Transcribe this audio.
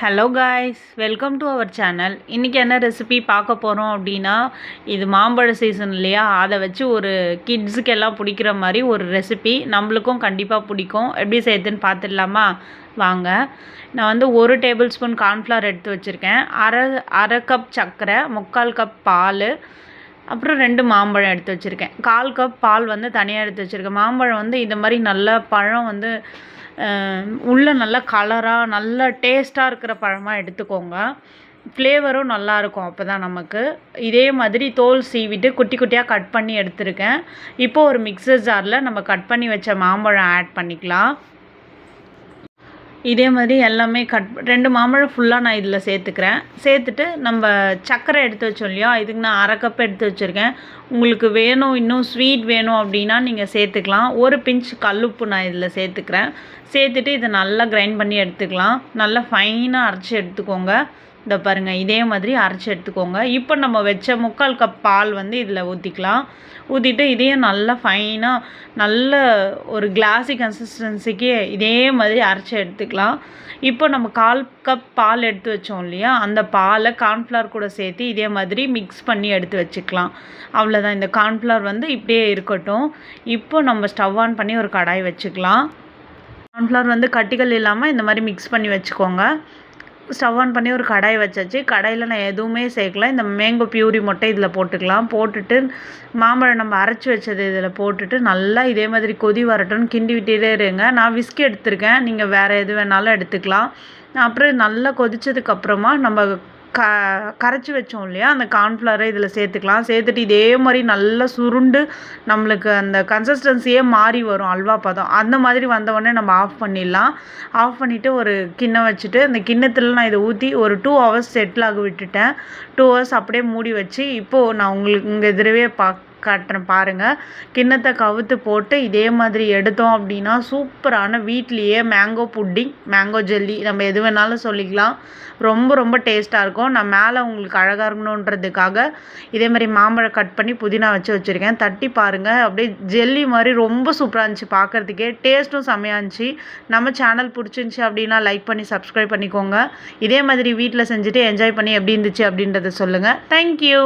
Hello guys, welcome to our channel. இன்றைக்கி என்ன recipe பார்க்க போகிறோம் அப்படின்னா, இது மாம்பழ சீசன் இல்லையா, அதை வச்சு ஒரு கிட்ஸுக்கு எல்லாம் பிடிக்கிற மாதிரி ஒரு ரெசிபி நம்மளுக்கும் கண்டிப்பாக பிடிக்கும். எப்படி செய்யுதுன்னு பார்த்துடலாமா? வாங்க. நான் வந்து 1 டேபிள் ஸ்பூன் கார்ன்ஃப்ளவர் எடுத்து வச்சுருக்கேன். அரை கப் சர்க்கரை, 3/4 கப் பால், அப்புறம் 2 மாம்பழம் எடுத்து வச்சுருக்கேன். 1/4 கப் பால் வந்து தனியாக எடுத்து வச்சுருக்கேன். மாம்பழம் வந்து இந்த மாதிரி நல்ல பழம் வந்து உள்ளே நல்லா கலராக நல்ல டேஸ்ட்டாக இருக்கிற பழமாக எடுத்துக்கோங்க. ஃப்ளேவரும் நல்லாயிருக்கும் அப்போ தான் நமக்கு. இதே மாதிரி தோல் சீவிட்டு குட்டி குட்டியாக கட் பண்ணி எடுத்துருக்கேன். இப்போது ஒரு மிக்சர் ஜாரில் நம்ம கட் பண்ணி வச்ச மாம்பழம் ஆட் பண்ணிக்கலாம். இதே மாதிரி எல்லாமே 2 மாம்பழம் ஃபுல்லாக நான் இதில் சேர்த்துக்கிறேன். சேர்த்துட்டு நம்ம சர்க்கரை எடுத்து வச்சோம் இல்லையா, இதுக்கு நான் அரை கப் எடுத்து வச்சுருக்கேன். உங்களுக்கு வேணும், இன்னும் ஸ்வீட் வேணும் அப்படின்னா நீங்கள் சேர்த்துக்கலாம். ஒரு பிஞ்ச் கல்லுப்பு நான் இதில் சேர்த்துக்கிறேன். சேர்த்துட்டு இதை நல்லா கிரைண்ட் பண்ணி எடுத்துக்கலாம். நல்லா ஃபைனாக அரைச்சி எடுத்துக்கோங்க. இதை பாருங்கள், இதே மாதிரி அரைச்சி எடுத்துக்கோங்க. இப்போ நம்ம வச்ச 3/4 கப் பால் வந்து இதில் ஊற்றிக்கலாம். ஊற்றிட்டு இதையும் நல்லா ஃபைனாக நல்ல ஒரு கிளாஸி கன்சிஸ்டன்சிக்கு இதே மாதிரி அரைச்சி எடுத்துக்கலாம். இப்போ நம்ம 1/4 கப் பால் எடுத்து வச்சோம் இல்லையா, அந்த பாலை கார்ன்ஃப்ளவர் கூட சேர்த்து இதே மாதிரி மிக்ஸ் பண்ணி எடுத்து வச்சுக்கலாம். அவ்வளோதான். இந்த கார்ன்ஃப்ளவர் வந்து இப்படியே இருக்கட்டும். இப்போ நம்ம ஸ்டவ் ஆன் பண்ணி ஒரு கடாய் வச்சுக்கலாம். கார்ன்ஃப்ளவர் வந்து கட்டிகள் இல்லாமல் இந்த மாதிரி மிக்ஸ் பண்ணி வச்சுக்கோங்க. ஸ்டவ் ஆன் பண்ணி ஒரு கடாய் வச்சாச்சு. கடாயில் நான் எதுவுமே சேர்க்கல. இந்த மேங்கோ பியூரி மட்டும் இதில் போட்டுக்கலாம். போட்டுட்டு மாம்பழம் நம்ம அரைச்சி வச்சது இதில் போட்டுட்டு நல்லா இதே மாதிரி கொதி வரட்டும்னு கிண்டி விட்டுட்டே இருங்க. நான் விஸ்கி எடுத்திருக்கேன், நீங்கள் வேறு எது வேணாலும் எடுத்துக்கலாம். அப்புறம் நல்லா கொதித்ததுக்கப்புறமா நம்ம கரைச்சி வச்சோம் இல்லையா, அந்த கார்ன்ஃப்ளவரை இதில் சேர்த்துக்கலாம். சேர்த்துட்டு இதே மாதிரி நல்லா சுருண்டு நம்மளுக்கு அந்த கன்சிஸ்டன்சியே மாறி வரும், அல்வா பதம். அந்த மாதிரி வந்தவுடனே நம்ம ஆஃப் பண்ணிடலாம். ஆஃப் பண்ணிவிட்டு ஒரு கிண்ணம் வச்சுட்டு அந்த கிண்ணத்தில் நான் இதை ஊற்றி ஒரு 2 ஹவர்ஸ் செட்டில் ஆக விட்டுட்டேன். 2 ஹவர்ஸ் அப்படியே மூடி வச்சு இப்போது நான் உங்களுக்கு இங்கே எதிரவே காட்டுறேன் பாருங்கள். கிண்ணத்தை கவுத்து போட்டு இதே மாதிரி எடுத்தோம் அப்படின்னா சூப்பரான வீட்லேயே மேங்கோ புட்டிங், மேங்கோ ஜெல்லி, நம்ம எது வேணாலும் சொல்லிக்கலாம். ரொம்ப ரொம்ப டேஸ்ட்டாக இருக்கும். நான் மேலே உங்களுக்கு அழகாக இருக்கணுன்றதுக்காக இதே மாதிரி மாம்பழம் கட் பண்ணி புதினா வச்சுருக்கேன். தட்டி பாருங்கள், அப்படியே ஜெல்லி மாதிரி ரொம்ப சூப்பராக இருந்துச்சு பார்க்குறதுக்கே. டேஸ்ட்டும் செம்மையாக இருந்துச்சு. நம்ம சேனல் பிடிச்சிருந்துச்சி அப்படின்னா லைக் பண்ணி சப்ஸ்கிரைப் பண்ணிக்கோங்க. இதே மாதிரி வீட்டில் செஞ்சுட்டு என்ஜாய் பண்ணி எப்படி இருந்துச்சு அப்படின்றத சொல்லுங்கள். தேங்க்யூ.